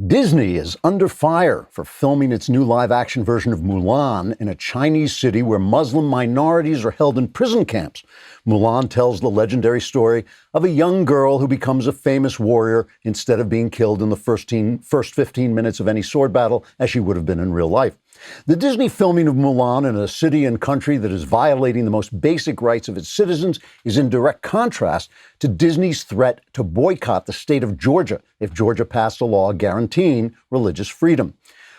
Disney is under fire for filming its new live-action version of Mulan in a Chinese city where Muslim minorities are held in prison camps. Mulan tells the legendary story of a young girl who becomes a famous warrior instead of being killed in the first 15 minutes of any sword battle, as she would have been in real life. The Disney filming of Mulan in a city and country that is violating the most basic rights of its citizens is in direct contrast to Disney's threat to boycott the state of Georgia if Georgia passed a law guaranteeing religious freedom.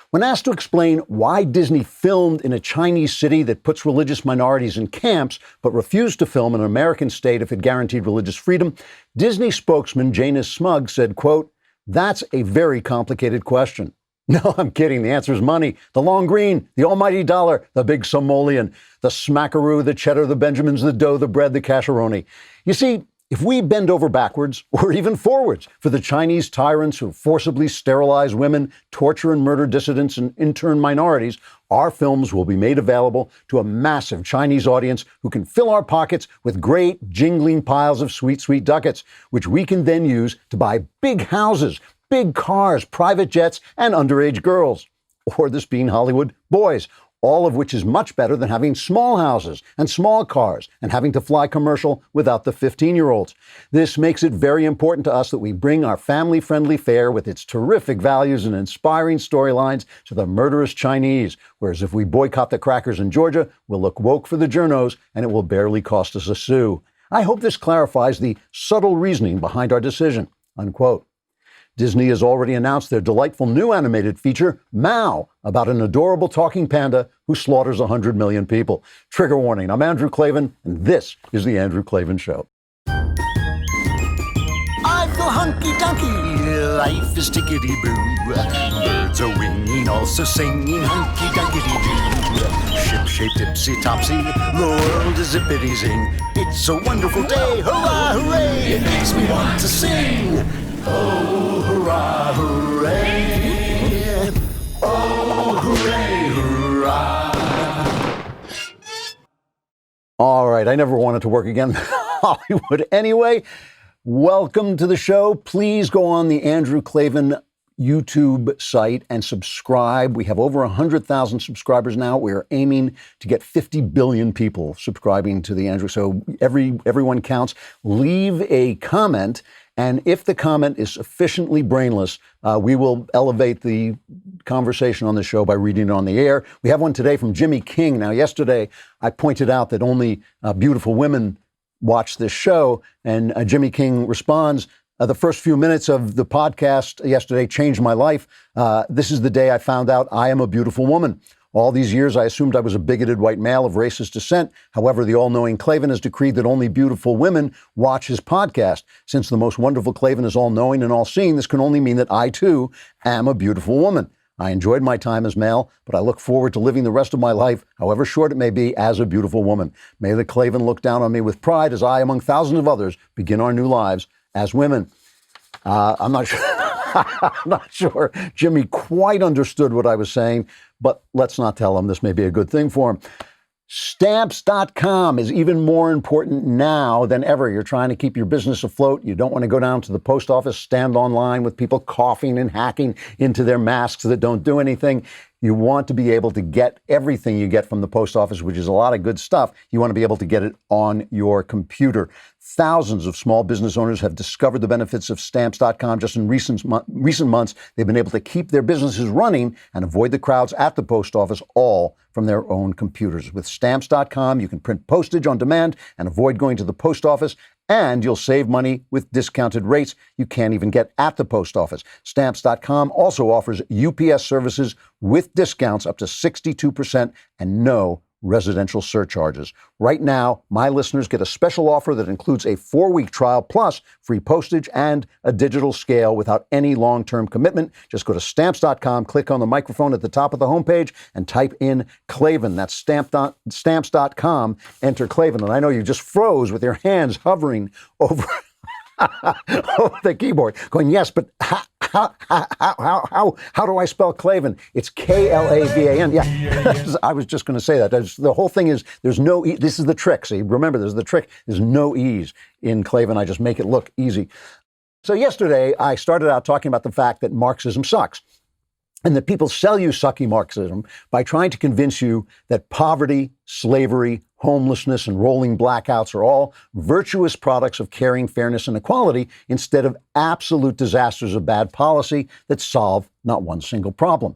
When asked to explain why Disney filmed in a Chinese city that puts religious minorities in camps but refused to film in an American state if it guaranteed religious freedom, Disney spokesman Janice Smug said, quote, "That's a very complicated question." No, I'm kidding. The answer is money. The long green, the almighty dollar, the big simoleon, the smackaroo, the cheddar, the Benjamins, the dough, the bread, the casseroni. You see, if we bend over backwards, or even forwards, for the Chinese tyrants who forcibly sterilize women, torture and murder dissidents and intern minorities, our films will be made available to a massive Chinese audience who can fill our pockets with great jingling piles of sweet, sweet ducats, which we can then use to buy big houses, big cars, private jets, and underage girls. Or this being Hollywood, boys, all of which is much better than having small houses and small cars and having to fly commercial without the 15-year-olds. This makes it very important to us that we bring our family-friendly fare with its terrific values and inspiring storylines to the murderous Chinese, whereas if we boycott the crackers in Georgia, we'll look woke for the journos and it will barely cost us a sou. I hope this clarifies the subtle reasoning behind our decision, unquote. Disney has already announced their delightful new animated feature, Mao, about an adorable talking panda who slaughters 100 million people. Trigger warning, I'm Andrew Klavan, and this is The Andrew Klavan Show. I feel hunky-dunky, life is tickety-boo. Birds are winging, also singing hunky-dunky-doo. Ship-shaped, ipsy-topsy, the world is zippity-zing. It's a wonderful day, hurrah, hooray! It makes me want to sing. Oh, hurrah, hooray! Oh, hooray, hurrah! All right, I never wanted to work again in Hollywood anyway. Welcome to the show. Please go on the Andrew Klavan YouTube site and subscribe. We have over 100,000 subscribers now. We are aiming to get 50 billion people subscribing to the Andrew. So everyone counts. Leave a comment. And if the comment is sufficiently brainless, we will elevate the conversation on the show by reading it on the air. We have one today from Jimmy King. Now, yesterday, I pointed out that only beautiful women watch this show. And Jimmy King responds, the first few minutes of the podcast yesterday changed my life. This is the day I found out I am a beautiful woman. All these years, I assumed I was a bigoted white male of racist descent. However, the all-knowing Klavan has decreed that only beautiful women watch his podcast. Since the most wonderful Klavan is all-knowing and all-seeing, this can only mean that I, too, am a beautiful woman. I enjoyed my time as male, but I look forward to living the rest of my life, however short it may be, as a beautiful woman. May the Klavan look down on me with pride as I, among thousands of others, begin our new lives as women. I'm not sure. I'm not sure Jimmy quite understood what I was saying, but let's not tell him. This may be a good thing for him. Stamps.com is even more important now than ever. You're trying to keep your business afloat. You don't want to go down to the post office, stand online with people coughing and hacking into their masks that don't do anything. You want to be able to get everything you get from the post office, which is a lot of good stuff. You want to be able to get it on your computer. Thousands of small business owners have discovered the benefits of Stamps.com. Just in recent months, they've been able to keep their businesses running and avoid the crowds at the post office, all from their own computers. With Stamps.com, you can print postage on demand and avoid going to the post office, and you'll save money with discounted rates you can't even get at the post office. Stamps.com also offers UPS services with discounts up to 62% and no residential surcharges. Right now, my listeners get a special offer that includes a 4-week trial plus free postage and a digital scale without any long-term commitment. Just go to Stamps.com, click on the microphone at the top of the homepage, and type in Klavan. That's Stamps.com, enter Klavan. And I know you just froze with your hands hovering over the keyboard, going, yes, but how do I spell Klavan? It's Klavan. Yeah, I was just going to say that. The whole thing is there's no E. This is the trick. See, remember, there's the trick. There's no E's in Klavan. I just make it look easy. So yesterday, I started out talking about the fact that Marxism sucks and that people sell you sucky Marxism by trying to convince you that poverty, slavery, homelessness, and rolling blackouts are all virtuous products of caring, fairness, and equality instead of absolute disasters of bad policy that solve not one single problem.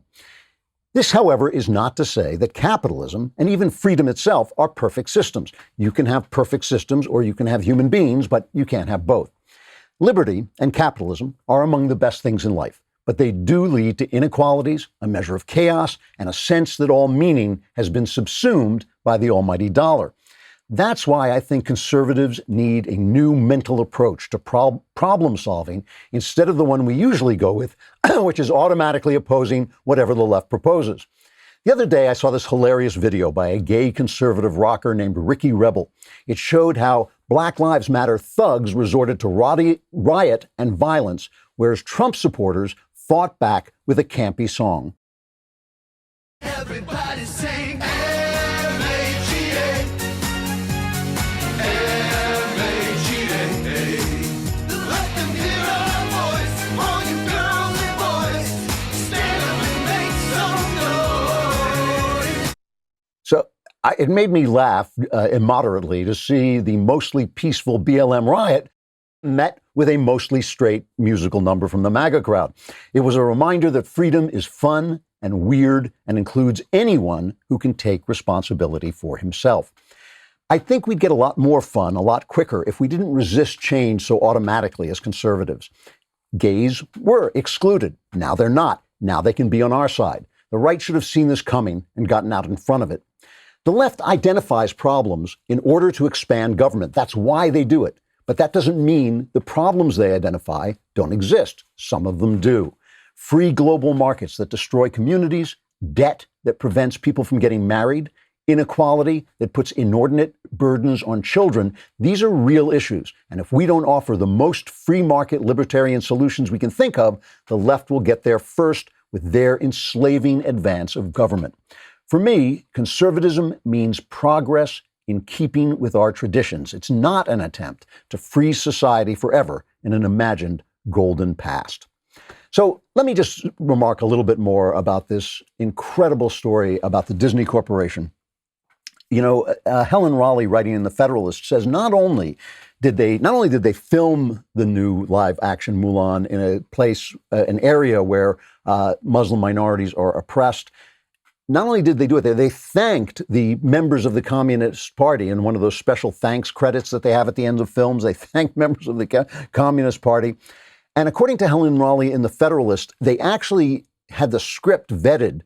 This, however, is not to say that capitalism and even freedom itself are perfect systems. You can have perfect systems or you can have human beings, but you can't have both. Liberty and capitalism are among the best things in life, but they do lead to inequalities, a measure of chaos, and a sense that all meaning has been subsumed by the almighty dollar. That's why I think conservatives need a new mental approach to problem solving instead of the one we usually go with, which is automatically opposing whatever the left proposes. The other day, I saw this hilarious video by a gay conservative rocker named Ricky Rebel. It showed how Black Lives Matter thugs resorted to riot and violence, whereas Trump supporters fought back with a campy song. Everybody sing M-A-G-A, M-A-G-A. Let them hear our voice, all you girls and boys. Stand up and make some noise. So it made me laugh immoderately to see the mostly peaceful BLM riot met with a mostly straight musical number from the MAGA crowd. It was a reminder that freedom is fun and weird and includes anyone who can take responsibility for himself. I think we'd get a lot more fun a lot quicker if we didn't resist change so automatically as conservatives. Gays were excluded. Now they're not. Now they can be on our side. The right should have seen this coming and gotten out in front of it. The left identifies problems in order to expand government. That's why they do it. But that doesn't mean the problems they identify don't exist. Some of them do. Free global markets that destroy communities, debt that prevents people from getting married, inequality that puts inordinate burdens on children. These are real issues. And if we don't offer the most free market libertarian solutions we can think of, the left will get there first with their enslaving advance of government. For me, conservatism means progress in keeping with our traditions. It's not an attempt to freeze society forever in an imagined golden past. So let me just remark a little bit more about this incredible story about the Disney Corporation. You know, Helen Raleigh, writing in the Federalist, says not only did they film the new live action Mulan in a place, an area where Muslim minorities are oppressed, not only did they do it there, they thanked the members of the Communist Party in one of those special thanks credits that they have at the end of films. They thanked members of the Communist Party. And according to Helen Raleigh in the Federalist, they actually had the script vetted.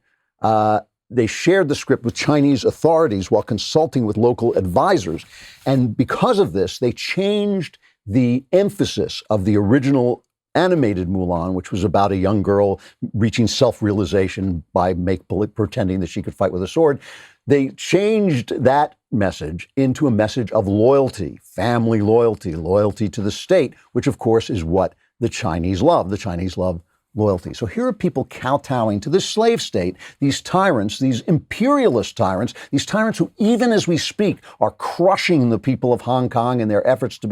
They shared the script with Chinese authorities while consulting with local advisors. And because of this, they changed the emphasis of the original animated Mulan, which was about a young girl reaching self-realization by pretending that she could fight with a sword. They changed that message into a message of loyalty, family loyalty, loyalty to the state, which of course is what the Chinese love. The Chinese love loyalty. So here are people kowtowing to this slave state, these tyrants, these imperialist tyrants, these tyrants who, even as we speak, are crushing the people of Hong Kong in their efforts to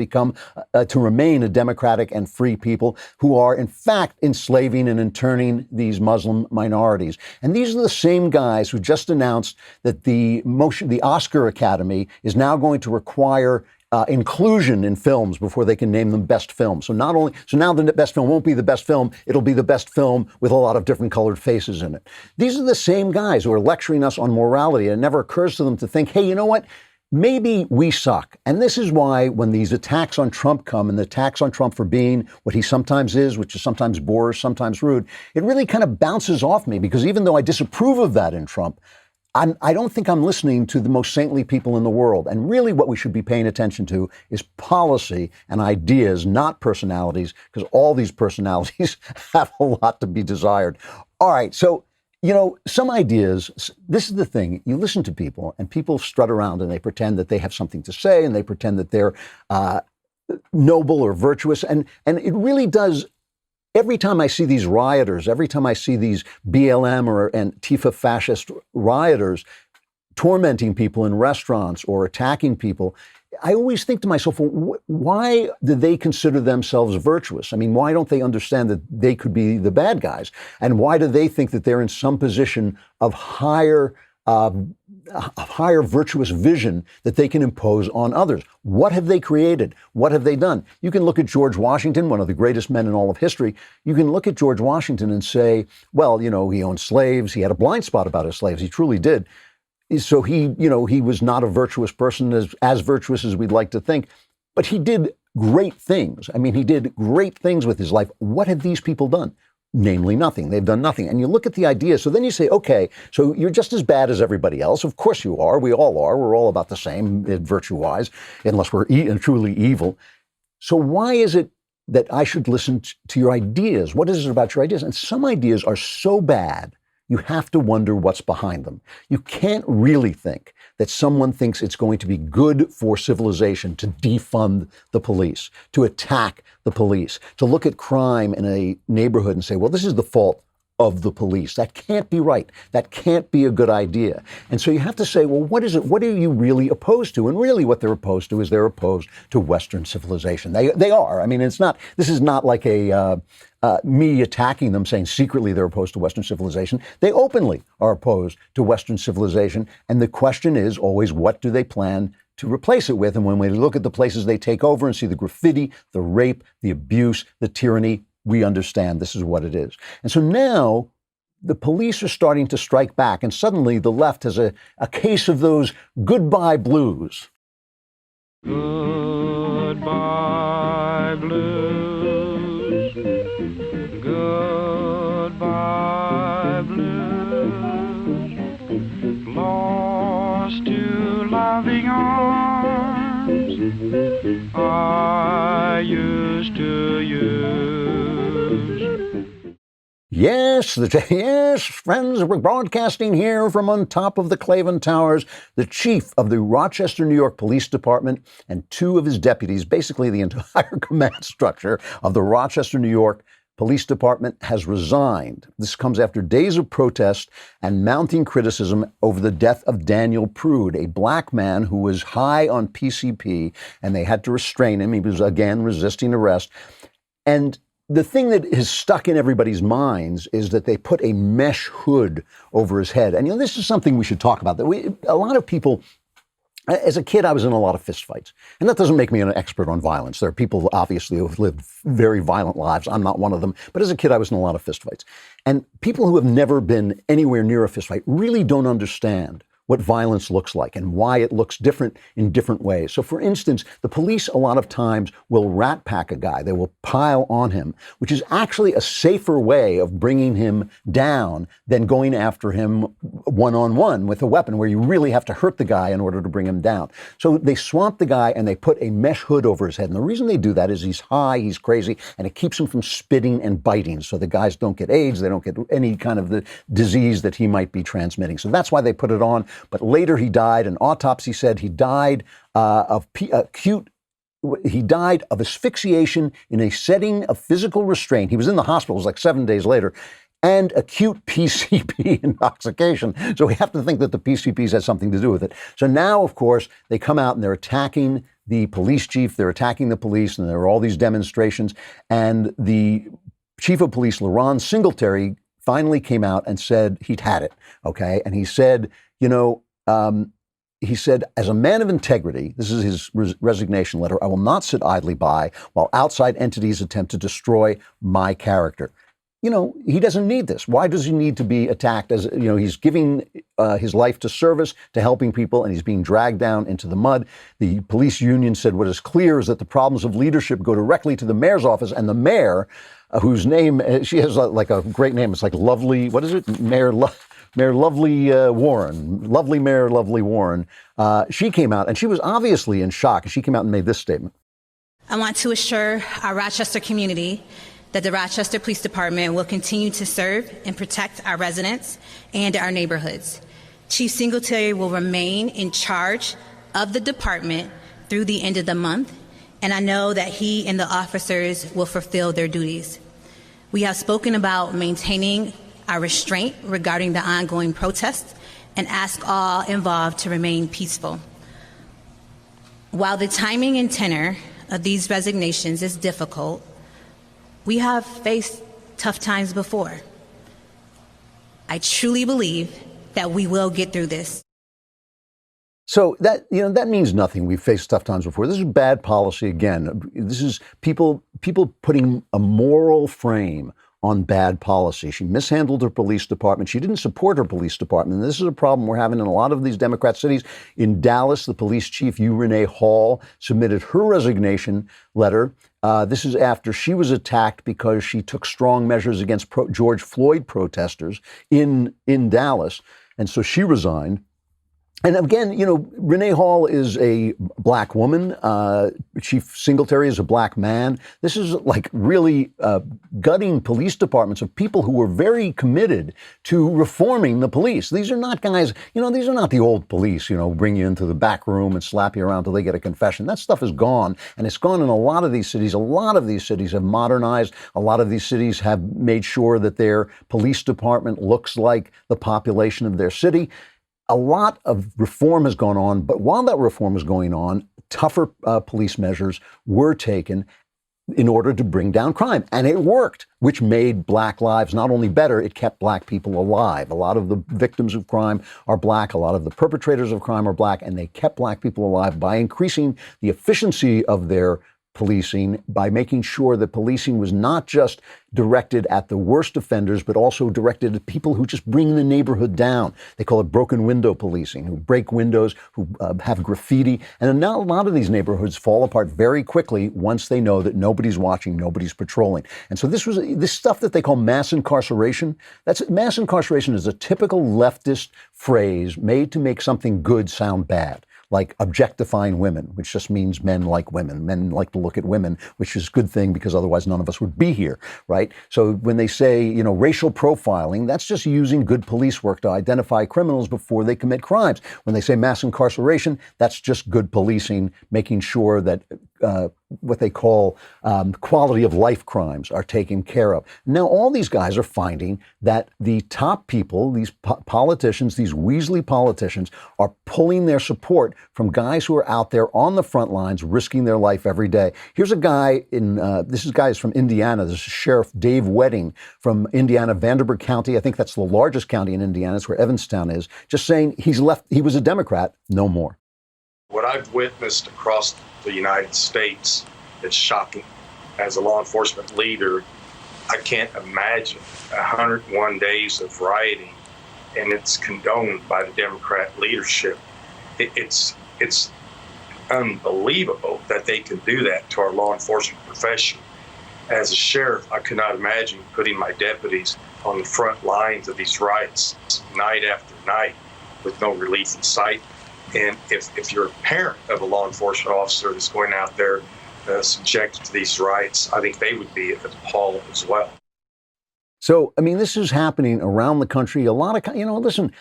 remain a democratic and free people, who are in fact enslaving and interning these Muslim minorities. And these are the same guys who just announced that the Oscar Academy is now going to require inclusion in films before they can name them best films. So now the best film won't be the best film, it'll be the best film with a lot of different colored faces in it. These are the same guys who are lecturing us on morality. It never occurs to them to think, hey, you know what? Maybe we suck. And this is why when these attacks on Trump come, and the attacks on Trump for being what he sometimes is, which is sometimes boorish, sometimes rude, it really kind of bounces off me, because even though I disapprove of that in Trump, I don't think I'm listening to the most saintly people in the world. And really what we should be paying attention to is policy and ideas, not personalities, because all these personalities have a lot to be desired. All right, so, you know, some ideas, this is the thing, you listen to people and people strut around and they pretend that they have something to say and they pretend that they're noble or virtuous. And it really does. Every time I see these rioters, every time I see these BLM or Antifa fascist rioters tormenting people in restaurants or attacking people, I always think to myself, well, why do they consider themselves virtuous? I mean, why don't they understand that they could be the bad guys? And why do they think that they're in some position of higher virtuous vision that they can impose on others? What have they created? What have they done? You can look at George Washington, one of the greatest men in all of history. You can look at George Washington and say, well, he owned slaves. He had a blind spot about his slaves. He truly did. So he was not a virtuous person, as virtuous as we'd like to think, but he did great things. I mean, he did great things with his life. What have these people done? Namely, nothing. They've done nothing. And you look at the idea. So then you say, okay, so you're just as bad as everybody else. Of course you are. We all are. We're all about the same virtue-wise, unless we're truly evil. So why is it that I should listen to your ideas? What is it about your ideas? And some ideas are so bad, you have to wonder what's behind them. You can't really think that someone thinks it's going to be good for civilization to defund the police, to attack the police, to look at crime in a neighborhood and say, well, this is the fault of the police. That can't be right. That can't be a good idea. And so you have to say, well, what is it? What are you really opposed to? And really what they're opposed to is they're opposed to Western civilization. They are. I mean, this is not like me attacking them saying secretly they're opposed to Western civilization. They openly are opposed to Western civilization. And the question is always, what do they plan to replace it with? And when we look at the places they take over and see the graffiti, the rape, the abuse, the tyranny, we understand this is what it is. And so now the police are starting to strike back, and suddenly the left has a case of those goodbye blues. Goodbye blues. Goodbye blues. Lost to loving arms I used to use. Yes, friends, we're broadcasting here from on top of the Klavan Towers. The chief of the Rochester, New York Police Department and two of his deputies, basically the entire command structure of the Rochester, New York Police Department, has resigned. This comes after days of protest and mounting criticism over the death of Daniel Prude, a black man who was high on PCP, and they had to restrain him. He was, again, resisting arrest. And the thing that is stuck in everybody's minds is that they put a mesh hood over his head. And, this is something we should talk about. A lot of people, as a kid, I was in a lot of fistfights. And that doesn't make me an expert on violence. There are people, obviously, who have lived very violent lives. I'm not one of them. But as a kid, I was in a lot of fistfights. And people who have never been anywhere near a fistfight really don't understand what violence looks like and why it looks different in different ways. So, for instance, the police a lot of times will rat pack a guy. They will pile on him, which is actually a safer way of bringing him down than going after him one-on-one with a weapon, where you really have to hurt the guy in order to bring him down. So they swamp the guy and they put a mesh hood over his head. And the reason they do that is he's high, he's crazy, and it keeps him from spitting and biting. So the guys don't get AIDS, they don't get any kind of the disease that he might be transmitting. So that's why they put it on. But later he died. An autopsy said he died of asphyxiation in a setting of physical restraint. He was in the hospital. It was like 7 days later. And acute PCP intoxication. So we have to think that the PCPs had something to do with it. So now, of course, they come out and they're attacking the police chief. They're attacking the police, and there are all these demonstrations. And the chief of police, LaRon Singletary, finally came out and said he'd had it. Okay. And he said, as a man of integrity, this is his resignation letter, I will not sit idly by while outside entities attempt to destroy my character. He doesn't need this. Why does he need to be attacked? As he's giving his life to service, to helping people, and he's being dragged down into the mud. The police union said what is clear is that the problems of leadership go directly to the mayor's office, and the mayor, whose name, she has like a great name. It's like Lovely, what is it? Mayor Lovely Warren. Lovely Mayor Lovely Warren. She came out, and she was obviously in shock. She came out and made this statement. I want to assure our Rochester community that the Rochester Police Department will continue to serve and protect our residents and our neighborhoods. Chief Singletary will remain in charge of the department through the end of the month, and I know that he and the officers will fulfill their duties. We have spoken about maintaining our restraint regarding the ongoing protests and ask all involved to remain peaceful. While the timing and tenor of these resignations is difficult, we have faced tough times before. I truly believe that we will get through this. So that means nothing. We've faced tough times before. This is bad policy again. This is people putting a moral frame on bad policy. She mishandled her police department. She didn't support her police department. And this is a problem we're having in a lot of these Democrat cities. In Dallas, the police chief, Renee Hall, submitted her resignation letter. This is after she was attacked because she took strong measures against George Floyd protesters in Dallas. And so she resigned. And again, Renee Hall is a black woman. Chief Singletary is a black man. This is like really gutting police departments of people who were very committed to reforming the police. These are not guys, these are not the old police, bring you into the back room and slap you around till they get a confession. That stuff is gone. And it's gone in a lot of these cities. A lot of these cities have modernized. A lot of these cities have made sure that their police department looks like the population of their city. A lot of reform has gone on, but while that reform is going on, tougher police measures were taken in order to bring down crime. And it worked, which made black lives not only better, it kept black people alive. A lot of the victims of crime are black. A lot of the perpetrators of crime are black, and they kept black people alive by increasing the efficiency of their policing, by making sure that policing was not just directed at the worst offenders, but also directed at people who just bring the neighborhood down. They call it broken window policing, who break windows, who have graffiti. And now a lot of these neighborhoods fall apart very quickly once they know that nobody's watching, nobody's patrolling. And so this stuff that they call mass incarceration, mass incarceration is a typical leftist phrase made to make something good sound bad. Like objectifying women, which just means men like women. Men like to look at women, which is a good thing because otherwise none of us would be here, right? So when they say, racial profiling, that's just using good police work to identify criminals before they commit crimes. When they say mass incarceration, that's just good policing, making sure that what they call quality of life crimes are taken care of. Now, all these guys are finding that the top people, these politicians, these Weasley politicians, are pulling their support from guys who are out there on the front lines, risking their life every day. Here's a guy this guy is from Indiana. This is Sheriff Dave Wedding from Indiana, Vanderburgh County. I think that's the largest county in Indiana. It's where Evanstown is. Just saying he was a Democrat, no more. What I've witnessed across the United States is shocking. As a law enforcement leader, I can't imagine 101 days of rioting, and it's condoned by the Democrat leadership. It's unbelievable that they can do that to our law enforcement profession. As a sheriff, I could not imagine putting my deputies on the front lines of these riots night after night with no relief in sight. And if you're a parent of a law enforcement officer that's going out there subjected to these riots, I think they would be appalled as well. So, this is happening around the country. A lot of, listen,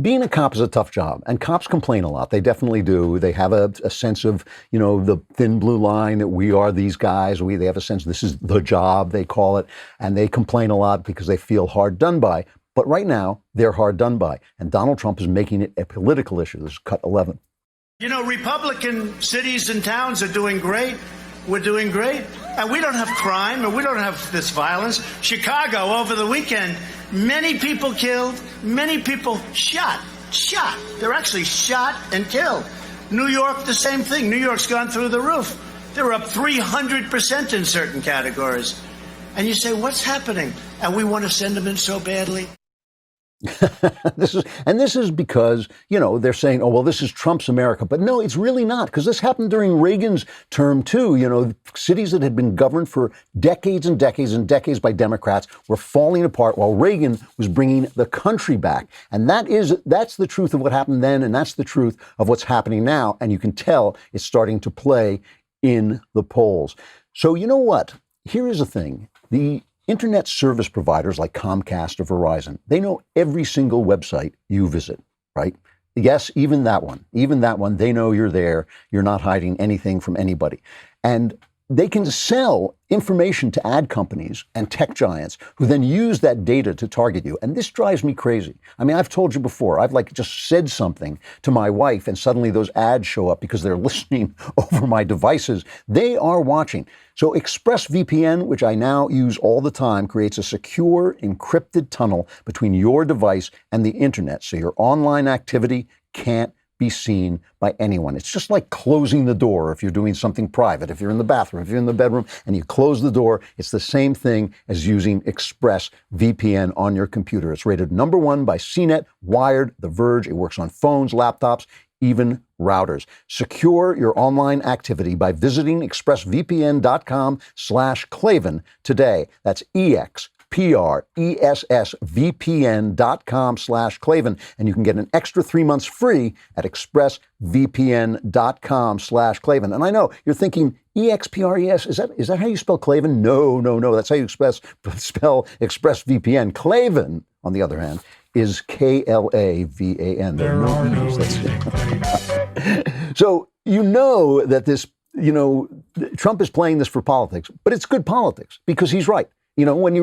being a cop is a tough job, and cops complain a lot. They definitely do. They have a sense of, the thin blue line that we are these guys. They have a sense this is the job, they call it, and they complain a lot because they feel hard done by. But right now, they're hard done by. And Donald Trump is making it a political issue. This is cut 11. Republican cities and towns are doing great. We're doing great. And we don't have crime, and we don't have this violence. Chicago, over the weekend, many people killed, many people shot. They're actually shot and killed. New York, the same thing. New York's gone through the roof. They're up 300% in certain categories. And you say, what's happening? And we want to send them in so badly. This is because, they're saying, oh, well, this is Trump's America. But no, it's really not, because this happened during Reagan's term, too. Cities that had been governed for decades and decades and decades by Democrats were falling apart while Reagan was bringing the country back. And that's the truth of what happened then. And that's the truth of what's happening now. And you can tell it's starting to play in the polls. So you know what? Here is the thing. The internet service providers like Comcast or Verizon, they know every single website you visit, right? Yes, even that one, they know you're there. You're not hiding anything from anybody. And they can sell information to ad companies and tech giants who then use that data to target you. And this drives me crazy. I mean, I've told you before, I've like just said something to my wife and suddenly those ads show up because they're listening over my devices. They are watching. So ExpressVPN, which I now use all the time, creates a secure, encrypted tunnel between your device and the internet. So your online activity can't be seen by anyone. It's just like closing the door if you're doing something private, if you're in the bathroom, if you're in the bedroom and you close the door. It's the same thing as using ExpressVPN on your computer. It's rated #1 by CNET, Wired, The Verge. It works on phones, laptops, even routers. Secure your online activity by visiting expressvpn.com/Klavan today. That's expressvpn.com/Klavan. And you can get an extra 3 months free at expressvpn.com/Klavan. And I know you're thinking, EXPRES, is that how you spell Klavan? No. That's how you spell ExpressVPN. Klavan, on the other hand, is Klavan. There are no E's. So you know that this, Trump is playing this for politics, but it's good politics because he's right. When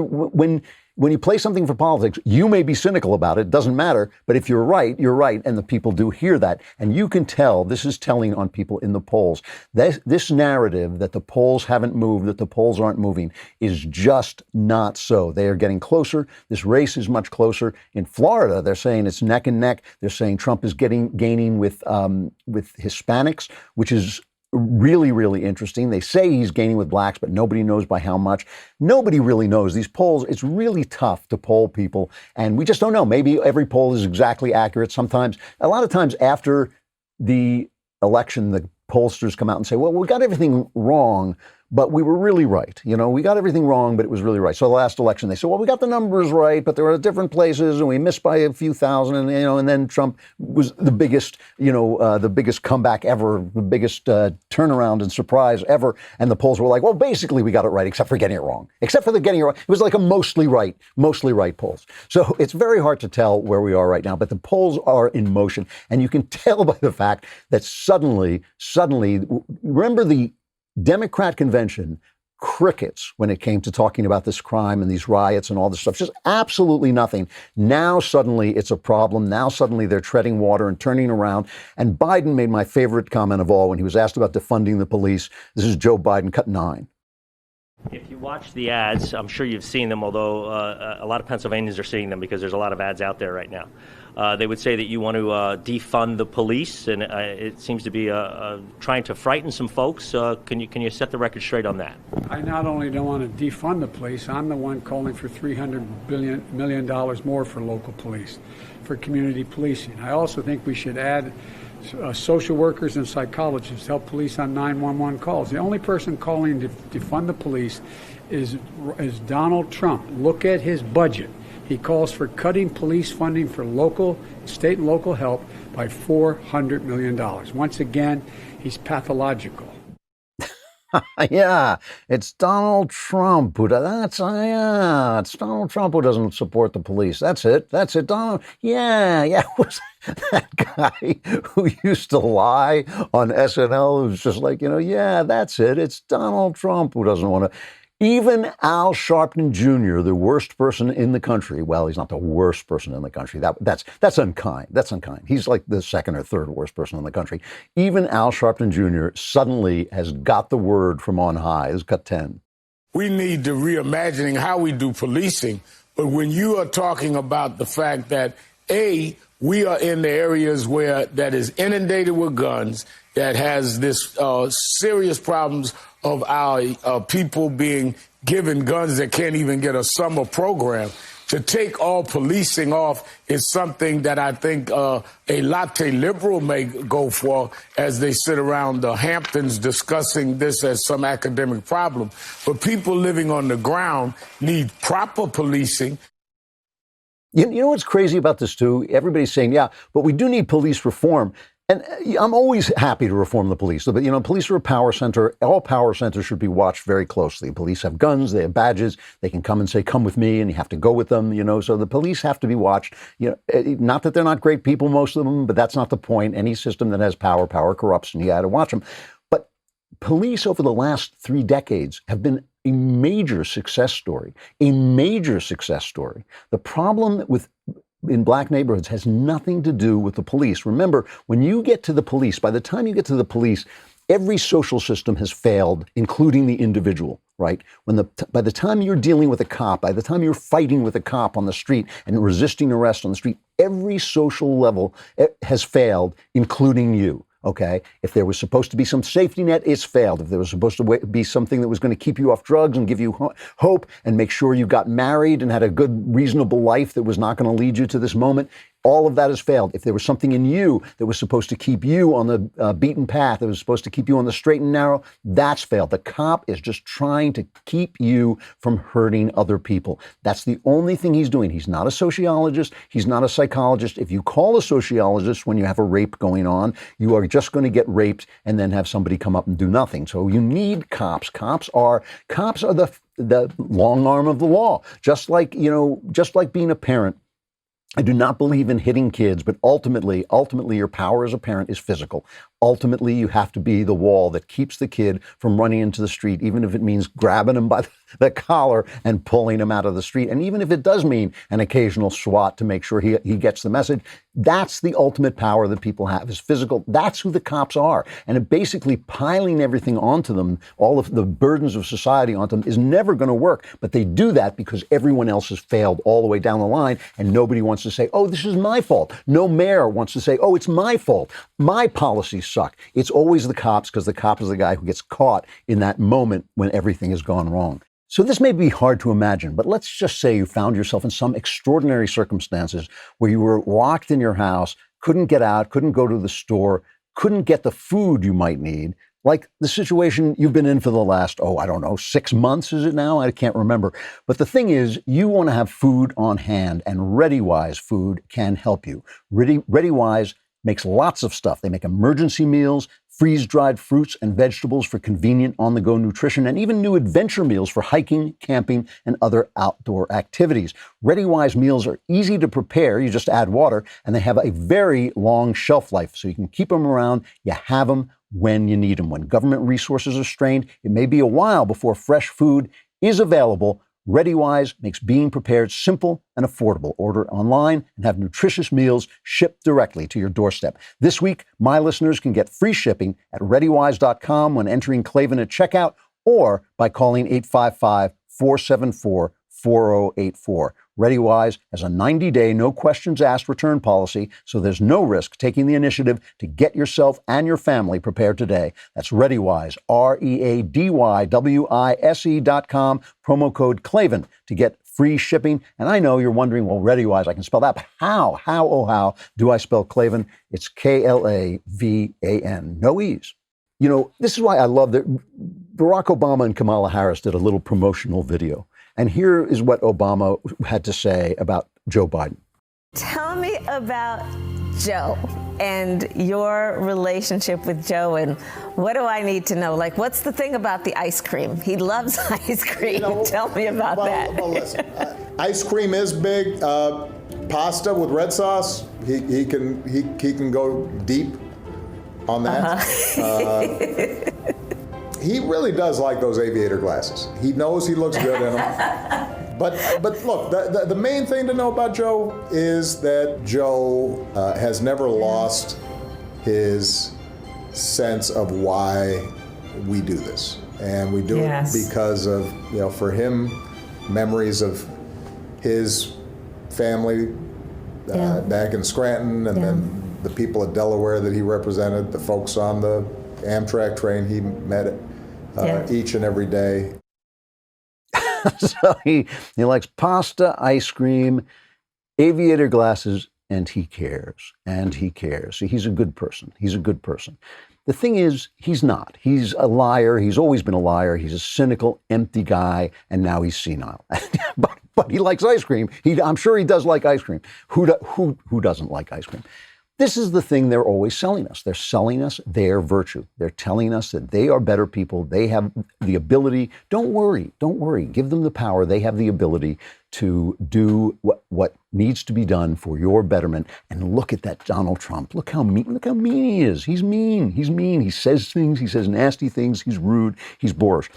you play something for politics, you may be cynical about it. Doesn't matter. But if you're right, you're right. And the people do hear that. And you can tell this is telling on people in the polls. This narrative that the polls haven't moved, that the polls aren't moving, is just not so. They are getting closer. This race is much closer. In Florida, they're saying it's neck and neck. They're saying Trump is gaining with Hispanics, which is really, really interesting. They say he's gaining with blacks, but nobody knows by how much. Nobody really knows. These polls, it's really tough to poll people, and we just don't know. Maybe every poll is exactly accurate. Sometimes, a lot of times after the election, the pollsters come out and say, well, we got everything wrong, but we were really right. We got everything wrong, but it was really right. So the last election, they said, well, we got the numbers right, but they were at different places and we missed by a few thousand. And, and then Trump was the biggest comeback ever, the biggest turnaround and surprise ever. And the polls were like, well, basically we got it right, except for getting it wrong. Except for the getting it wrong. It was like a mostly right polls. So it's very hard to tell where we are right now, but the polls are in motion. And you can tell by the fact that suddenly, remember the Democrat convention, crickets when it came to talking about this crime and these riots and all this stuff, just absolutely nothing. Now suddenly it's a problem. Now suddenly they're treading water and turning around. And Biden made my favorite comment of all when he was asked about defunding the police. This is Joe Biden, cut 9. If you watch the ads, I'm sure you've seen them, although a lot of Pennsylvanians are seeing them because there's a lot of ads out there right now. They would say that you want to defund the police, and it seems to be trying to frighten some folks. Can you set the record straight on that? I not only don't want to defund the police, I'm the one calling for $300 million more for local police, for community policing. I also think we should add social workers and psychologists to help police on 911 calls. The only person calling to defund the police is Donald Trump. Look at his budget. He calls for cutting police funding for state and local help by $400 million. Once again, he's pathological. Yeah, it's Donald Trump who it's Donald Trump who doesn't support the police. That's it. Donald. Yeah. Was that guy who used to lie on SNL who's just like, yeah, that's it. It's Donald Trump who doesn't want to. Even Al Sharpton Jr., the worst person in the country. Well, he's not the worst person in the country. That's unkind. That's unkind. He's like the second or third worst person in the country. Even Al Sharpton Jr. suddenly has got the word from on high. This is cut 10. We need to reimagining how we do policing. But when you are talking about the fact that, A, we are in the areas where that is inundated with guns, that has this serious problems of our people being given guns that can't even get a summer program. To take all policing off is something that I think a latte liberal may go for as they sit around the Hamptons discussing this as some academic problem. But people living on the ground need proper policing. You know what's crazy about this, too? Everybody's saying, yeah, but we do need police reform. And I'm always happy to reform the police. But, police are a power center. All power centers should be watched very closely. Police have guns. They have badges. They can come and say, come with me, and you have to go with them, So the police have to be watched. Not that they're not great people, most of them, but that's not the point. Any system that has power corrupts, and you got to watch them. But police over the last 3 decades have been a major success story, a major success story. The problem in black neighborhoods has nothing to do with the police. Remember, when you get to the police, by the time you get to the police, every social system has failed, including the individual, right? By the time you're dealing with a cop, by the time you're fighting with a cop on the street and resisting arrest on the street, every social level has failed, including you. Okay, if there was supposed to be some safety net, it's failed. If there was supposed to be something that was going to keep you off drugs and give you hope and make sure you got married and had a good, reasonable life that was not going to lead you to this moment, all of that has failed. If there was something in you that was supposed to keep you on the beaten path, that was supposed to keep you on the straight and narrow, that's failed. The cop is just trying to keep you from hurting other people. That's the only thing he's doing. He's not a sociologist. He's not a psychologist. If you call a sociologist when you have a rape going on, you are just going to get raped and then have somebody come up and do nothing. So you need cops. Cops are the long arm of the law. Just like being a parent. I do not believe in hitting kids, but ultimately your power as a parent is physical. Ultimately, you have to be the wall that keeps the kid from running into the street, even if it means grabbing him by the collar and pulling him out of the street. And even if it does mean an occasional swat to make sure he gets the message, that's the ultimate power that people have, is physical. That's who the cops are. And it basically piling everything onto them, all of the burdens of society onto them, is never going to work. But they do that because everyone else has failed all the way down the line, and nobody wants to say, oh, this is my fault. No mayor wants to say, oh, it's my fault. My policies suck. It's always the cops, because the cop is the guy who gets caught in that moment when everything has gone wrong. So this may be hard to imagine, but let's just say you found yourself in some extraordinary circumstances where you were locked in your house, couldn't get out, couldn't go to the store, couldn't get the food you might need, like the situation you've been in for the last, 6 months, is it now? I can't remember. But the thing is, you want to have food on hand, and ReadyWise food can help you. ReadyWise makes lots of stuff. They make emergency meals, freeze-dried fruits and vegetables for convenient on-the-go nutrition, and even new adventure meals for hiking, camping, and other outdoor activities. ReadyWise meals are easy to prepare. You just add water, and they have a very long shelf life, so you can keep them around. You have them when you need them. When government resources are strained, it may be a while before fresh food is available. ReadyWise makes being prepared simple and affordable. Order online and have nutritious meals shipped directly to your doorstep. This week, my listeners can get free shipping at ReadyWise.com when entering Klavan at checkout, or by calling 855-474-4084. ReadyWise has a 90-day, no-questions-asked return policy, so there's no risk taking the initiative to get yourself and your family prepared today. That's ReadyWise, ReadyWise.com, promo code Klavan to get free shipping. And I know you're wondering, well, ReadyWise, I can spell that, but how do I spell Klavan? It's Klavan, no E's. You know, this is why I love that Barack Obama and Kamala Harris did a little promotional video. And here is what Obama had to say about Joe Biden. Tell me about Joe and your relationship with Joe, and what do I need to know? Like, what's the thing about the ice cream? He loves ice cream. Tell me about that. Well, listen, ice cream is big. Pasta with red sauce, he can go deep on that. He really does like those aviator glasses. He knows he looks good in them. But look, the main thing to know about Joe is that Joe has never lost his sense of why we do this. And we do it because of, for him, memories of his family back in Scranton, and then the people at Delaware that he represented, the folks on the Amtrak train he met each and every day. So he likes pasta, ice cream, aviator glasses, and he cares. So he's a good person. The thing is, he's not. He's a liar. He's always been a liar. He's a cynical, empty guy, and now he's senile. but he likes ice cream. I'm sure he does like ice cream. Who doesn't like ice cream? This is the thing they're always selling us. They're selling us their virtue. They're telling us that they are better people. They have the ability. Don't worry. Give them the power. They have the ability to do what needs to be done for your betterment. And look at that Donald Trump. Look how mean he is. He's mean. He says things. He says nasty things. He's rude. He's boorish.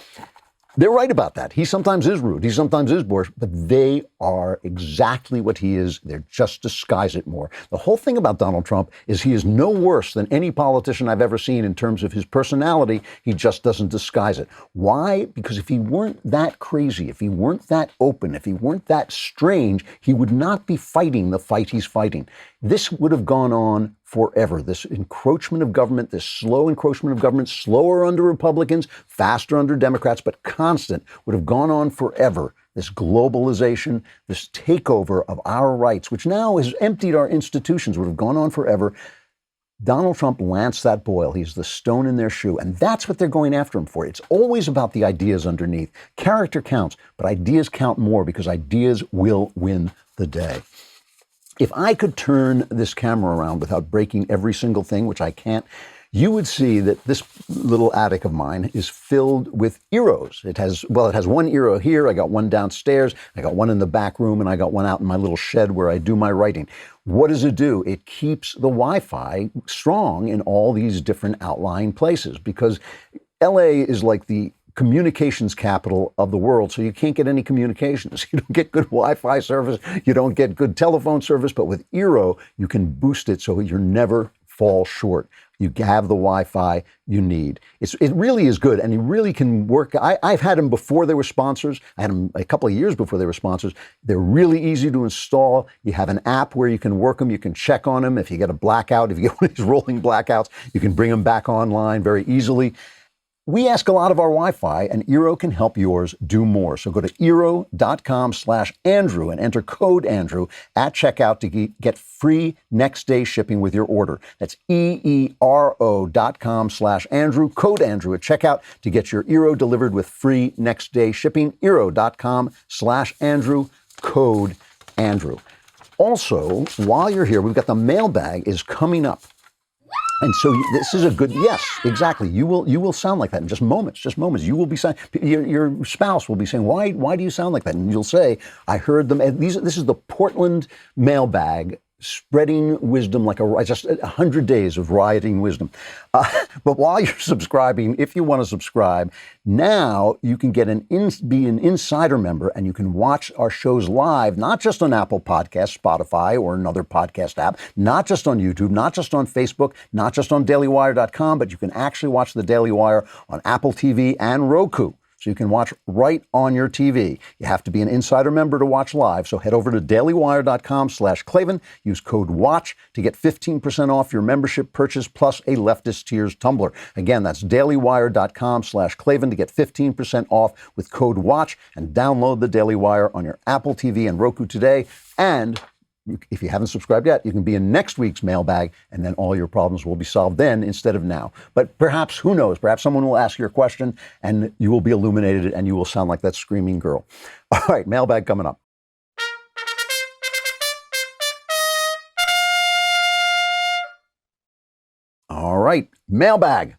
They're right about that. He sometimes is rude. He sometimes is boorish, but they are exactly what he is. They're just disguise it more. The whole thing about Donald Trump is he is no worse than any politician I've ever seen in terms of his personality. He just doesn't disguise it. Why? Because if he weren't that crazy, if he weren't that open, if he weren't that strange, he would not be fighting the fight he's fighting. This would have gone on forever. This encroachment of government, this slow encroachment of government, slower under Republicans, faster under Democrats, but constant, would have gone on forever. This globalization, this takeover of our rights, which now has emptied our institutions, would have gone on forever. Donald Trump lanced that boil. He's the stone in their shoe. And that's what they're going after him for. It's always about the ideas underneath. Character counts, but ideas count more because ideas will win the day. If I could turn this camera around without breaking every single thing, which I can't, you would see that this little attic of mine is filled with Eros. It has one Eero here. I got one downstairs. I got one in the back room, and I got one out in my little shed where I do my writing. What does it do? It keeps the Wi-Fi strong in all these different outlying places because LA is like the communications capital of the world, so you can't get any communications. You don't get good Wi-Fi service, you don't get good telephone service, but with Eero, you can boost it so you never fall short. You have the Wi-Fi you need. It really is good, and you really can work. I've had them before they were sponsors. I had them a couple of years before they were sponsors. They're really easy to install. You have an app where you can work them. You can check on them. If you get a blackout, if you get one of these rolling blackouts, you can bring them back online very easily. We ask a lot of our Wi-Fi, and Eero can help yours do more. So go to Eero.com/Andrew and enter code Andrew at checkout to get free next day shipping with your order. That's EERO.com/Andrew, code Andrew at checkout to get your Eero delivered with free next day shipping. Eero.com/Andrew, code Andrew. Also, while you're here, we've got the mailbag is coming up. And so this is a good, yes, exactly. You will sound like that in just moments. You will be saying, your spouse will be saying, why do you sound like that? And you'll say, I heard them. This is the Portland Mailbag, spreading wisdom like just 100 days of rioting wisdom. But while you're subscribing, if you want to subscribe, now you can be an insider member, and you can watch our shows live, not just on Apple Podcasts, Spotify, or another podcast app, not just on YouTube, not just on Facebook, not just on dailywire.com, but you can actually watch the Daily Wire on Apple TV and Roku. So you can watch right on your TV. You have to be an insider member to watch live. So head over to dailywire.com/Klavan. Use code WATCH to get 15% off your membership purchase plus a Leftist Tears tumbler. Again, that's dailywire.com/Klavan to get 15% off with code WATCH, and download the Daily Wire on your Apple TV and Roku today. And if you haven't subscribed yet, you can be in next week's mailbag, and then all your problems will be solved then instead of now. But perhaps, who knows, perhaps someone will ask your question and you will be illuminated and you will sound like that screaming girl. All right, mailbag coming up. All right, mailbag.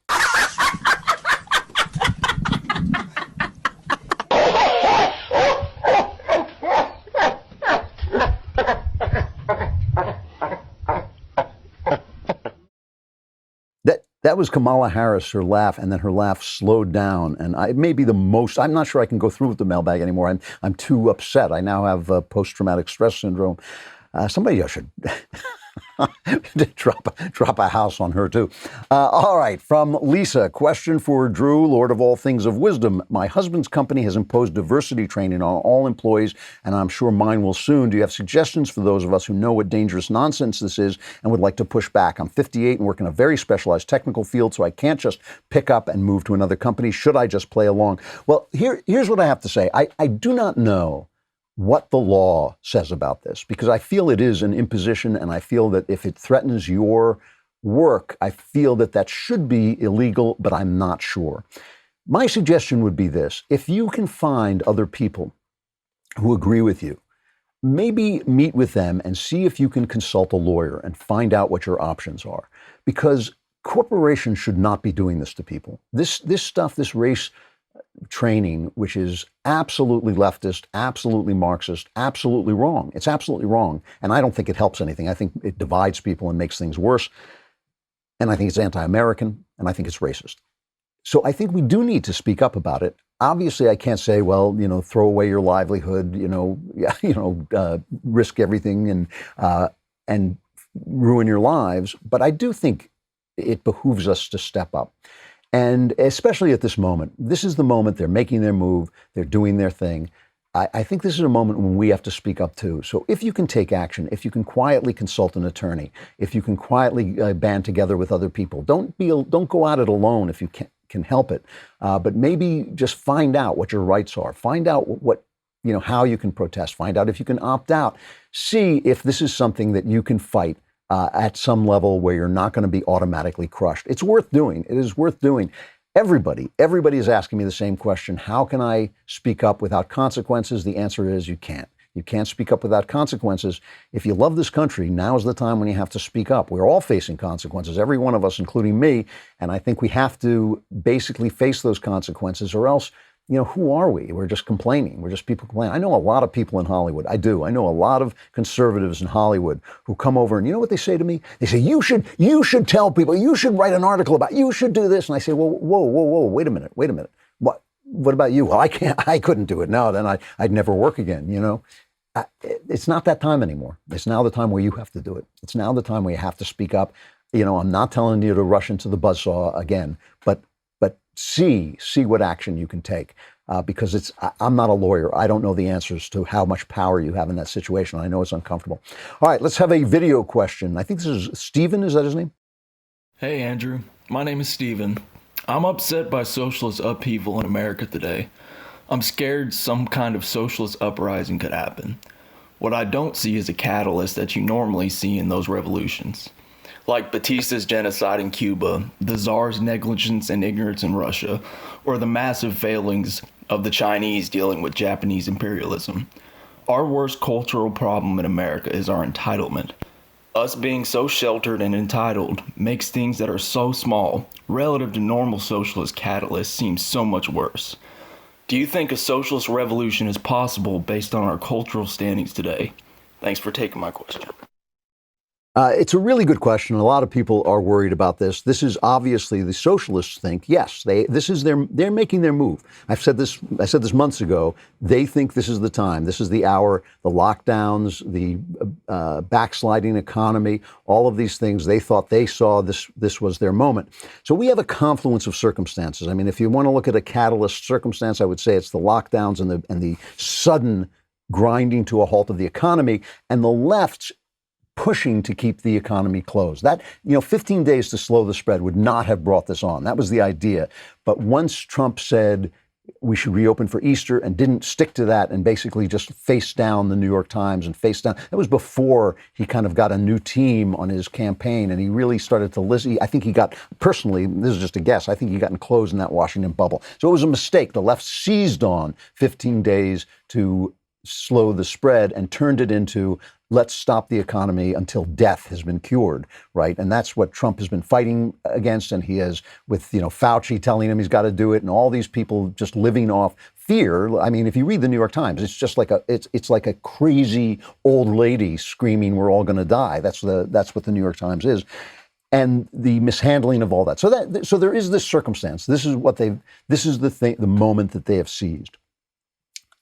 That was Kamala Harris, her laugh, and then her laugh slowed down. And it may be the most, I'm not sure I can go through with the mailbag anymore. I'm too upset. I now have post-traumatic stress syndrome. Somebody should drop a house on her, too. All right, from Lisa, question for Drew, Lord of all things of wisdom. My husband's company has imposed diversity training on all employees, and I'm sure mine will soon. Do you have suggestions for those of us who know what dangerous nonsense this is and would like to push back? I'm 58 and work in a very specialized technical field, so I can't just pick up and move to another company. Should I just play along? Well, here's what I have to say. I do not know what the law says about this, because I feel it is an imposition, and I feel that if it threatens your work, I feel that should be illegal, but I'm not sure. My suggestion would be this: if you can find other people who agree with you, maybe meet with them and see if you can consult a lawyer and find out what your options are, because corporations should not be doing this to people. This stuff, this race training, which is absolutely leftist, absolutely Marxist, absolutely wrong. It's absolutely wrong. And I don't think it helps anything. I think it divides people and makes things worse. And I think it's anti-American, and I think it's racist. So I think we do need to speak up about it. Obviously, I can't say, well, throw away your livelihood, risk everything and ruin your lives. But I do think it behooves us to step up. And especially at this moment, this is the moment they're making their move, they're doing their thing. I think this is a moment when we have to speak up too. So if you can take action, if you can quietly consult an attorney, if you can quietly band together with other people, don't go at it alone if you can help it. But maybe just find out what your rights are. Find out how you can protest. Find out if you can opt out. See if this is something that you can fight at some level where you're not going to be automatically crushed. It's worth doing. It is worth doing. Everybody is asking me the same question. How can I speak up without consequences? The answer is you can't. You can't speak up without consequences. If you love this country, now is the time when you have to speak up. We're all facing consequences, every one of us, including me. And I think we have to basically face those consequences, or else, who are we? We're just complaining. We're just people complaining. I know a lot of people in Hollywood. I do. I know a lot of conservatives in Hollywood who come over, and you know what they say to me? They say, you should tell people, you should write an article about, you should do this. And I say, well, whoa, wait a minute. What about you? Well, I couldn't do it. No, then I'd never work again, It's not that time anymore. It's now the time where you have to do it. It's now the time where you have to speak up. I'm not telling you to rush into the buzzsaw again, but see what action you can take, because I'm not a lawyer. I don't know the answers to how much power you have in that situation. I know it's uncomfortable. All right, let's have a video question. I think this is Stephen. Is that his name? Hey, Andrew. My name is Stephen. I'm upset by socialist upheaval in America today. I'm scared some kind of socialist uprising could happen. What I don't see is a catalyst that you normally see in those revolutions. Like Batista's genocide in Cuba, the Tsar's negligence and ignorance in Russia, or the massive failings of the Chinese dealing with Japanese imperialism. Our worst cultural problem in America is our entitlement. Us being so sheltered and entitled makes things that are so small, relative to normal socialist catalysts, seem so much worse. Do you think a socialist revolution is possible based on our cultural standings today? Thanks for taking my question. It's a really good question. A lot of people are worried about this. This is obviously the socialists think, yes, they're making their move. I said this months ago. They think this is the time. This is the hour. The lockdowns, the backsliding economy, all of these things. They thought they saw this was their moment. So we have a confluence of circumstances. I mean, if you want to look at a catalyst circumstance, I would say it's the lockdowns and the sudden grinding to a halt of the economy, and the left's pushing to keep the economy closed. That, 15 days to slow the spread would not have brought this on. That was the idea. But once Trump said we should reopen for Easter and didn't stick to that and basically just face down the New York Times and face down, that was before he kind of got a new team on his campaign and he really started to listen. I think he got, personally, this is just a guess, I think he got enclosed in that Washington bubble. So it was a mistake. The left seized on 15 days to slow the spread and turned it into, let's stop the economy until death has been cured, right? And that's what Trump has been fighting against. And he has, with, Fauci telling him he's got to do it and all these people just living off fear. I mean, if you read the New York Times, it's just like it's like a crazy old lady screaming, we're all going to die. That's what the New York Times is. And the mishandling of all that. So there is this circumstance. This is the moment that they have seized.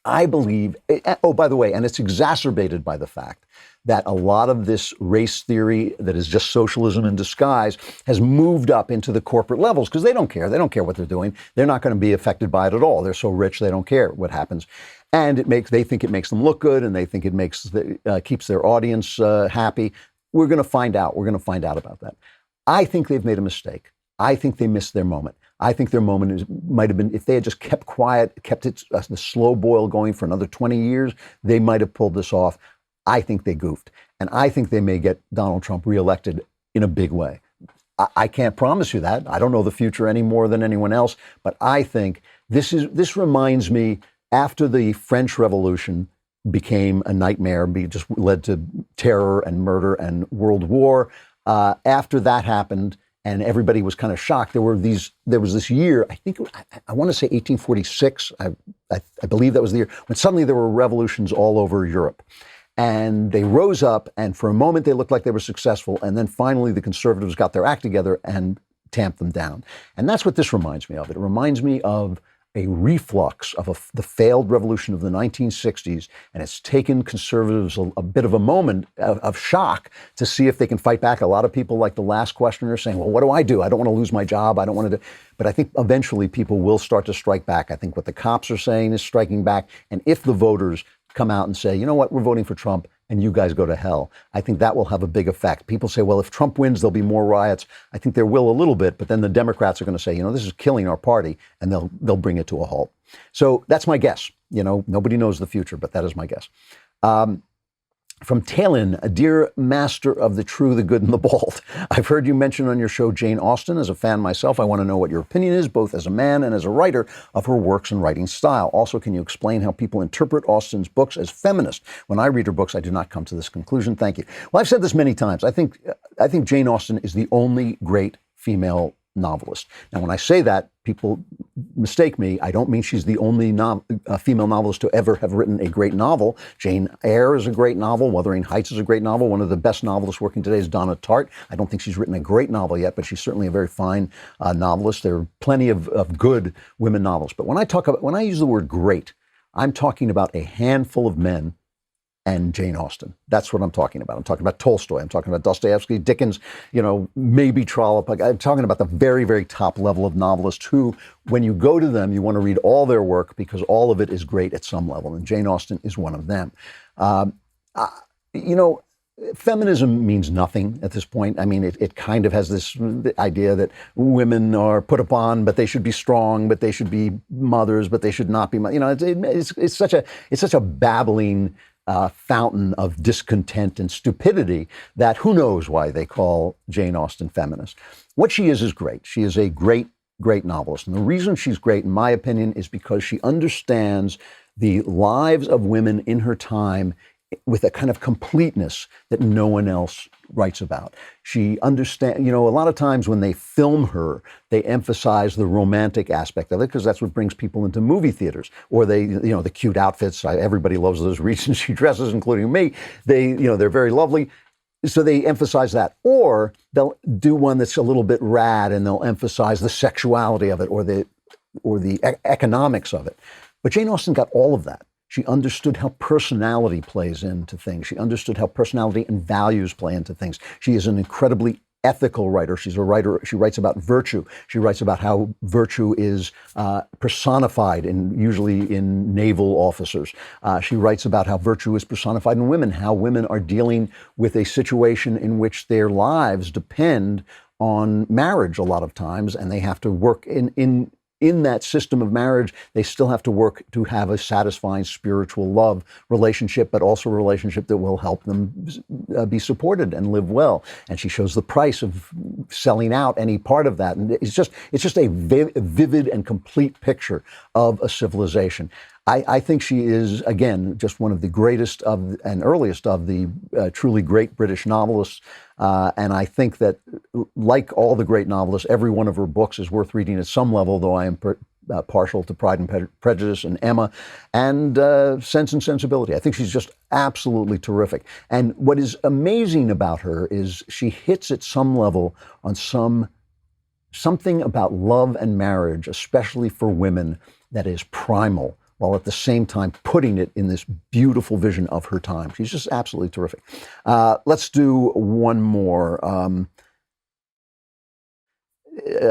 I believe, oh, by the way, and it's exacerbated by the fact that a lot of this race theory that is just socialism in disguise has moved up into the corporate levels because they don't care. They don't care what they're doing. They're not going to be affected by it at all. They're so rich, they don't care what happens. And they think it makes them look good, and they think it keeps their audience happy. We're going to find out. We're going to find out about that. I think they've made a mistake. I think they missed their moment. I think their moment might have been, if they had just kept quiet, kept it the slow boil going for another 20 years, they might have pulled this off. I think they goofed. And I think they may get Donald Trump reelected in a big way. I can't promise you that. I don't know the future any more than anyone else. But I think this reminds me, after the French Revolution became a nightmare, just led to terror and murder and world war, after that happened, and everybody was kind of shocked. There was this year, I think, I want to say 1846, I believe that was the year, when suddenly there were revolutions all over Europe. And they rose up, and for a moment they looked like they were successful, and then finally the conservatives got their act together and tamped them down. And that's what this reminds me of. It reminds me of a reflux of the failed revolution of the 1960s, and it's taken conservatives a bit of a moment of shock to see if they can fight back. A lot of people, like the last questioner, saying, well, what do? I don't want to lose my job. I don't want to do. But I think eventually people will start to strike back. I think what the cops are saying is striking back. And if the voters come out and say, you know what, we're voting for Trump, and you guys go to hell, I think that will have a big effect. People say, well, if Trump wins, there'll be more riots. I think there will a little bit, but then the Democrats are going to say, this is killing our party, and they'll bring it to a halt. So that's my guess. Nobody knows the future, but that is my guess. From Talon, a dear master of the true, the good, and the bald. I've heard you mention on your show Jane Austen. As a fan myself, I want to know what your opinion is, both as a man and as a writer, of her works and writing style. Also, can you explain how people interpret Austen's books as feminist? When I read her books, I do not come to this conclusion. Thank you. Well, I've said this many times. I think Jane Austen is the only great female novelist. Now, when I say that, people mistake me. I don't mean she's the only female novelist to ever have written a great novel. Jane Eyre is a great novel. Wuthering Heights is a great novel. One of the best novelists working today is Donna Tartt. I don't think she's written a great novel yet, but she's certainly a very fine novelist. There are plenty of good women novelists. But when I use the word great, I'm talking about a handful of men and Jane Austen. That's what I'm talking about. I'm talking about Tolstoy. I'm talking about Dostoevsky, Dickens, maybe Trollope. I'm talking about the very, very top level of novelists who, when you go to them, you want to read all their work because all of it is great at some level. And Jane Austen is one of them. Feminism means nothing at this point. I mean, it kind of has this idea that women are put upon, but they should be strong, but they should be mothers, but they should not be. It's such a babbling fountain of discontent and stupidity that who knows why they call Jane Austen feminist. What she is great. She is a great, great novelist. And the reason she's great, in my opinion, is because she understands the lives of women in her time with a kind of completeness that no one else writes about. She understands, a lot of times when they film her, they emphasize the romantic aspect of it because that's what brings people into movie theaters. Or they, the cute outfits. Everybody loves those reasons she dresses, including me. They're very lovely. So they emphasize that. Or they'll do one that's a little bit rad and they'll emphasize the sexuality of it or the economics of it. But Jane Austen got all of that. She understood how personality plays into things. She understood how personality and values play into things. She is an incredibly ethical writer. She's a writer. She writes about virtue. She writes about how virtue is personified usually in naval officers. She writes about how virtue is personified in women, how women are dealing with a situation in which their lives depend on marriage a lot of times, and they have to work in that system of marriage. They still have to work to have a satisfying spiritual love relationship, but also a relationship that will help them be supported and live well. And she shows the price of selling out any part of that. And it's just a vivid and complete picture of a civilization. I think she is, again, just one of the greatest and earliest of the truly great British novelists. And I think that, like all the great novelists, every one of her books is worth reading at some level, though I am partial to Pride and Prejudice and Emma and Sense and Sensibility. I think she's just absolutely terrific. And what is amazing about her is she hits at some level on something about love and marriage, especially for women, that is primal, while at the same time putting it in this beautiful vision of her time. She's just absolutely terrific. Let's do one more.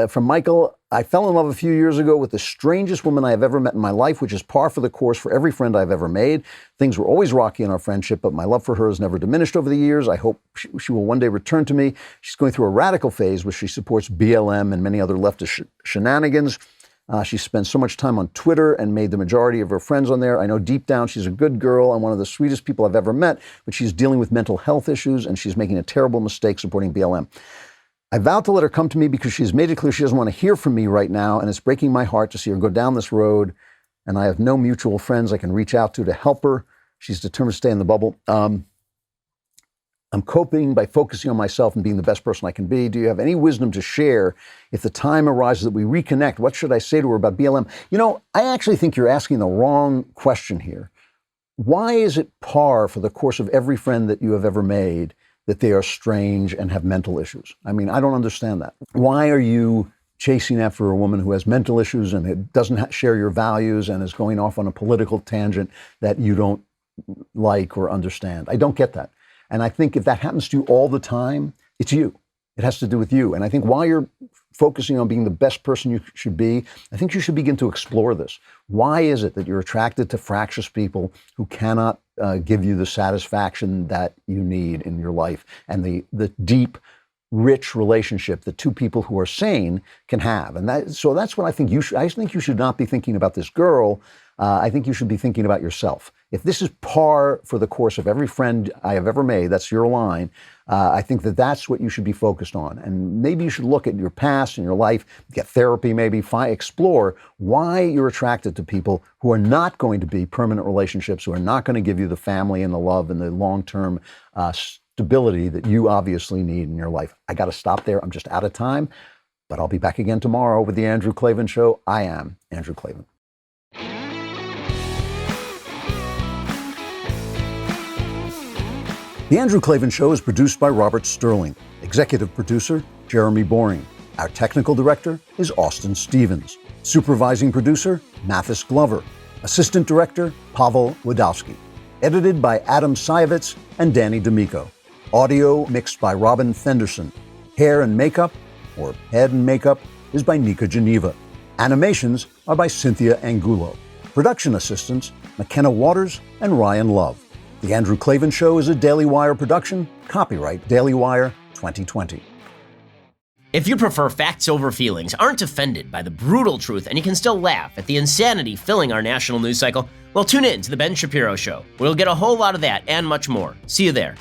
From Michael, I fell in love a few years ago with the strangest woman I have ever met in my life, which is par for the course for every friend I've ever made. Things were always rocky in our friendship, but my love for her has never diminished over the years. I hope she will one day return to me. She's going through a radical phase where she supports BLM and many other leftist shenanigans. She spends so much time on Twitter and made the majority of her friends on there. I know deep down she's a good girl and one of the sweetest people I've ever met, but she's dealing with mental health issues and she's making a terrible mistake supporting BLM. I vowed to let her come to me because she's made it clear she doesn't want to hear from me right now, and it's breaking my heart to see her go down this road, and I have no mutual friends I can reach out to help her. She's determined to stay in the bubble. I'm I'm coping by focusing on myself and being the best person I can be. Do you have any wisdom to share if the time arises that we reconnect? What should I say to her about BLM? You know, I actually think you're asking the wrong question here. Why is it par for the course of every friend that you have ever made that they are strange and have mental issues? I mean, I don't understand that. Why are you chasing after a woman who has mental issues and doesn't share your values and is going off on a political tangent that you don't like or understand? I don't get that. And I think if that happens to you all the time, it's you. It has to do with you. And I think while you're focusing on being the best person you should be, I think you should begin to explore this. Why is it that you're attracted to fractious people who cannot give you the satisfaction that you need in your life and the deep, rich relationship that two people who are sane can have? And so that's what I think you should. I think you should not be thinking about this girl. I think you should be thinking about yourself. If this is par for the course of every friend I have ever made, that's your line. I think that that's what you should be focused on. And maybe you should look at your past and your life, get therapy, maybe explore why you're attracted to people who are not going to be permanent relationships, who are not going to give you the family and the love and the long-term stability that you obviously need in your life. I got to stop there. I'm just out of time, but I'll be back again tomorrow with The Andrew Klavan Show. I am Andrew Klavan. The Andrew Klavan Show is produced by Robert Sterling. Executive producer, Jeremy Boring. Our technical director is Austin Stevens. Supervising producer, Mathis Glover. Assistant director, Pavel Wadowski. Edited by Adam Sayevitz and Danny D'Amico. Audio mixed by Robin Fenderson. Hair and makeup, or head and makeup, is by Nika Geneva. Animations are by Cynthia Angulo. Production assistants, McKenna Waters and Ryan Love. The Andrew Klavan Show is a Daily Wire production. Copyright Daily Wire 2020. If you prefer facts over feelings, aren't offended by the brutal truth, and you can still laugh at the insanity filling our national news cycle, well, tune in to The Ben Shapiro Show. We'll get a whole lot of that and much more. See you there.